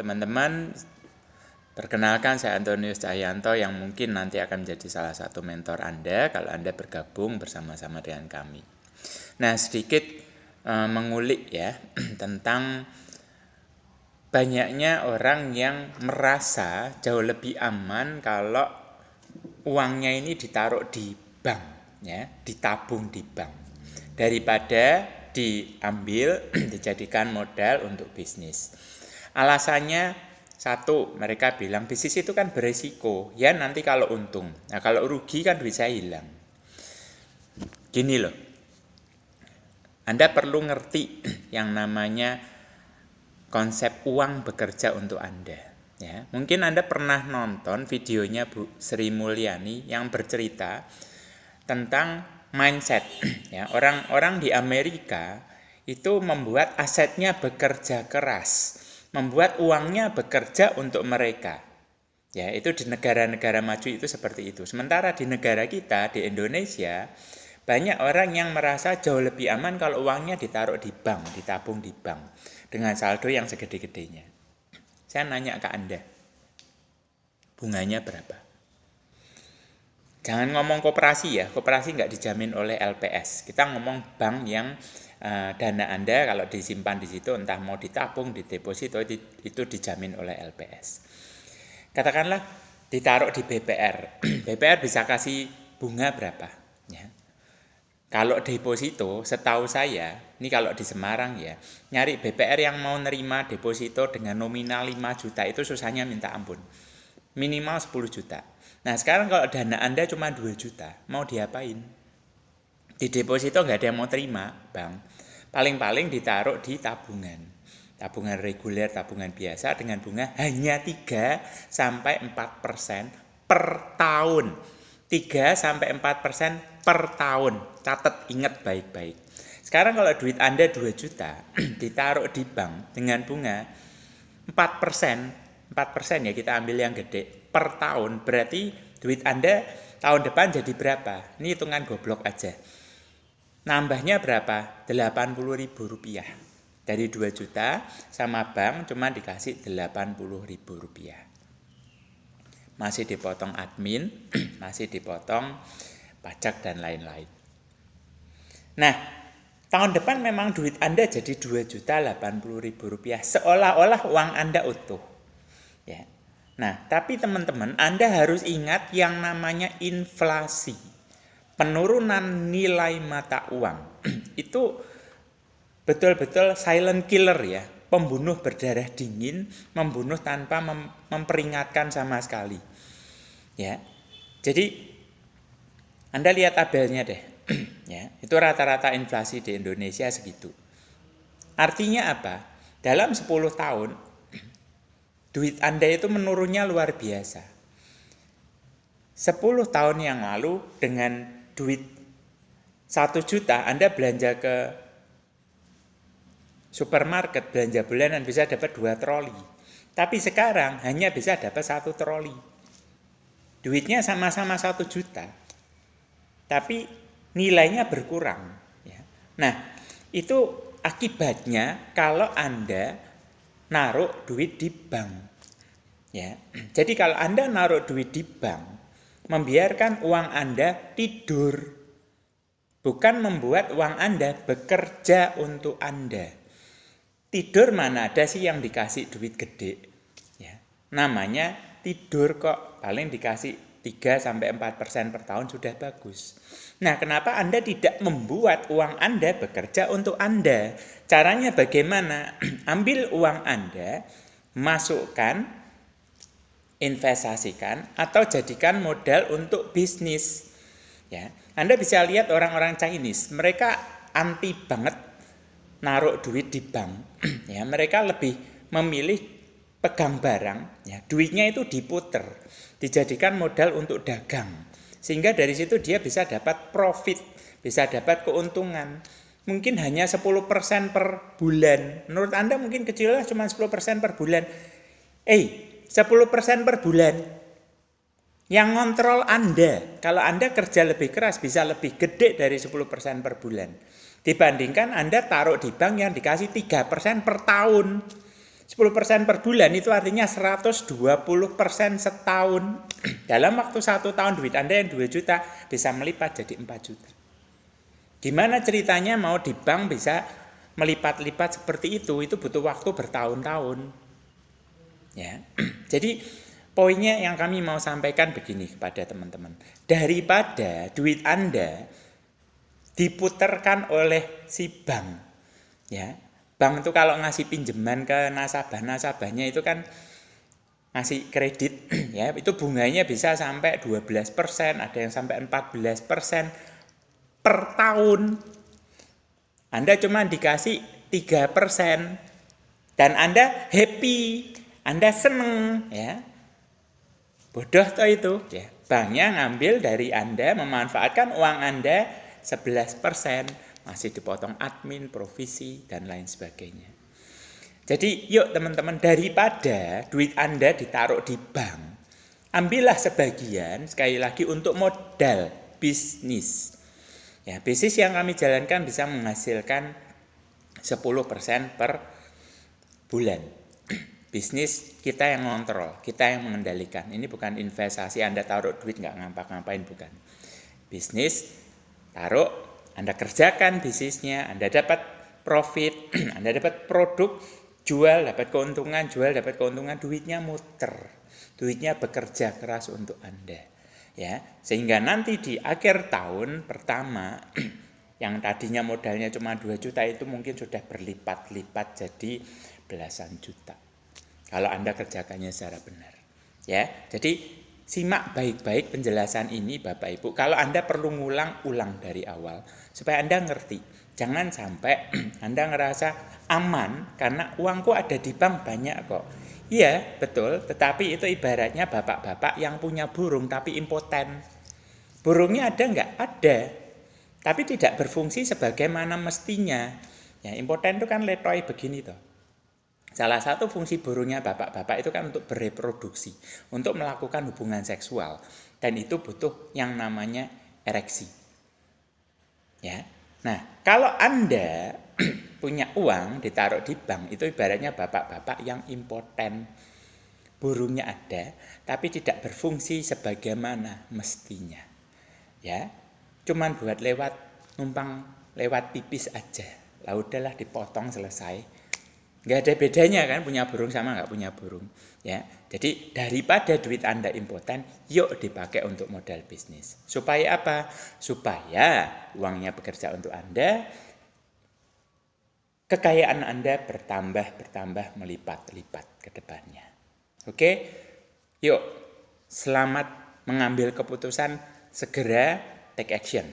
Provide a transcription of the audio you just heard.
teman-teman, perkenalkan saya Antonius Cahyanto yang mungkin nanti akan menjadi salah satu mentor Anda kalau Anda bergabung bersama-sama dengan kami. Nah, sedikit mengulik ya tentang banyaknya orang yang merasa jauh lebih aman kalau uangnya ini ditaruh di bank, ya, ditabung di bank, daripada diambil dijadikan modal untuk bisnis. Alasannya satu, mereka bilang bisnis itu kan beresiko, ya nanti kalau untung. Nah kalau rugi kan duit saya hilang. Gini loh, Anda perlu ngerti yang namanya konsep uang bekerja untuk Anda. Ya, mungkin Anda pernah nonton videonya Bu Sri Mulyani yang bercerita tentang mindset. Ya, orang-orang di Amerika itu membuat asetnya bekerja keras, membuat uangnya bekerja untuk mereka. Ya, itu di negara-negara maju itu seperti itu. Sementara di negara kita, di Indonesia, banyak orang yang merasa jauh lebih aman kalau uangnya ditaruh di bank, ditabung di bank, dengan saldo yang segede-gedenya. Saya nanya ke Anda, bunganya berapa? Jangan ngomong koperasi ya, koperasi nggak dijamin oleh LPS. Kita ngomong bank yang dana Anda kalau disimpan di situ, entah mau ditabung, dideposito, itu dijamin oleh LPS. Katakanlah ditaruh di BPR, BPR bisa kasih bunga berapa? Ya. Kalau deposito, setahu saya, ini kalau di Semarang ya, nyari BPR yang mau nerima deposito dengan nominal 5 juta itu susahnya minta ampun. Minimal 10 juta. Nah sekarang kalau dana Anda cuma 2 juta, mau diapain? Di deposito nggak ada yang mau terima, Bang. Paling-paling ditaruh di tabungan. Tabungan reguler, tabungan biasa dengan bunga hanya 3-4% per tahun. 3-4% per tahun. Catat, ingat baik-baik. Sekarang kalau duit Anda 2 juta, ditaruh di bank dengan bunga 4%, 4% ya kita ambil yang gede per tahun, berarti duit Anda tahun depan jadi berapa? Ini hitungan goblok aja. Nambahnya berapa? Rp80.000. Dari 2 juta sama bank cuma dikasih Rp80.000. Masih dipotong admin, masih dipotong pajak dan lain-lain. Nah, tahun depan memang duit Anda jadi Rp2.080.000, seolah-olah uang Anda utuh. Ya. Nah, tapi teman-teman, Anda harus ingat yang namanya inflasi. Penurunan nilai mata uang. Itu betul-betul silent killer ya. Pembunuh berdarah dingin, membunuh tanpa memperingatkan sama sekali. Ya. Jadi Anda lihat tabelnya deh. Ya, itu rata-rata inflasi di Indonesia segitu. Artinya apa? Dalam 10 tahun duit Anda itu menurunnya luar biasa. 10 tahun yang lalu dengan duit 1 juta Anda belanja ke supermarket, belanja bulanan bisa dapat 2 troli. Tapi sekarang hanya bisa dapat 1 troli. Duitnya sama-sama 1 juta. Tapi nilainya berkurang. Nah, itu akibatnya kalau Anda naruh duit di bank. Ya. Jadi kalau Anda naruh duit di bank, membiarkan uang Anda tidur. Bukan membuat uang Anda bekerja untuk Anda. Tidur mana ada sih yang dikasih duit gede? Ya. Namanya tidur kok, paling dikasih 3-4% per tahun sudah bagus. Nah, kenapa Anda tidak membuat uang Anda bekerja untuk Anda? Caranya bagaimana? Ambil uang Anda, masukkan, investasikan, atau jadikan modal untuk bisnis. Ya, Anda bisa lihat orang-orang Chinese, mereka anti banget naruh duit di bank. Ya, mereka lebih memilih pegang barang, ya, duitnya itu diputer, dijadikan modal untuk dagang. Sehingga dari situ dia bisa dapat profit, bisa dapat keuntungan. Mungkin hanya 10% per bulan. Menurut Anda mungkin kecilnya cuma 10% per bulan. 10% per bulan. Yang ngontrol Anda. Kalau Anda kerja lebih keras bisa lebih gede dari 10% per bulan. Dibandingkan Anda taruh di bank yang dikasih 3% per tahun. 10% per bulan itu artinya 120% setahun. Dalam waktu 1 tahun duit Anda yang 2 juta bisa melipat jadi 4 juta. Gimana ceritanya mau di bank bisa melipat-lipat seperti itu butuh waktu bertahun-tahun. Ya. Jadi poinnya yang kami mau sampaikan begini kepada teman-teman. Daripada duit Anda diputarkan oleh si bank, ya. Bank itu kalau ngasih pinjaman ke nasabah-nasabahnya itu kan ngasih kredit, ya, itu bunganya bisa sampai 12%, ada yang sampai 14% per tahun. Anda cuma dikasih 3% dan Anda happy, Anda seneng, ya. Bodoh toh itu, ya. Banknya ngambil dari Anda, memanfaatkan uang Anda 11%, masih dipotong admin, provisi, dan lain sebagainya. Jadi yuk teman-teman, daripada duit Anda ditaruh di bank, ambillah sebagian, sekali lagi untuk modal bisnis. Ya, bisnis yang kami jalankan bisa menghasilkan 10% per bulan. Bisnis kita yang ngontrol, kita yang mengendalikan. Ini bukan investasi Anda taruh duit nggak ngapa-ngapain, bukan. Bisnis, taruh, Anda kerjakan bisnisnya, Anda dapat profit, Anda dapat produk, jual, dapat keuntungan, duitnya muter. Duitnya bekerja keras untuk Anda. Ya, sehingga nanti di akhir tahun pertama yang tadinya modalnya cuma 2 juta itu mungkin sudah berlipat-lipat jadi belasan juta. Kalau Anda kerjakannya secara benar. Ya, jadi simak baik-baik penjelasan ini Bapak Ibu. Kalau Anda perlu ulang dari awal supaya Anda ngerti. Jangan sampai Anda ngerasa aman karena uangku ada di bank banyak kok. Iya, betul, tetapi itu ibaratnya bapak-bapak yang punya burung tapi impoten. Burungnya ada nggak? Ada. Tapi tidak berfungsi sebagaimana mestinya. Ya, impoten itu kan letoy begini toh. Salah satu fungsi burungnya bapak-bapak itu kan untuk bereproduksi, untuk melakukan hubungan seksual, dan itu butuh yang namanya ereksi. Ya. Nah, kalau Anda punya uang ditaruh di bank, itu ibaratnya bapak-bapak yang impoten. Burungnya ada, tapi tidak berfungsi sebagaimana mestinya. Ya, cuman buat numpang lewat pipis aja. Lah udahlah dipotong selesai. Nggak ada bedanya kan punya burung sama nggak punya burung. Ya, jadi daripada duit Anda impoten, yuk dipakai untuk modal bisnis. Supaya apa? Supaya uangnya bekerja untuk Anda, kekayaan Anda bertambah, melipat-lipat ke depannya. Oke? Yuk, selamat mengambil keputusan, segera take action.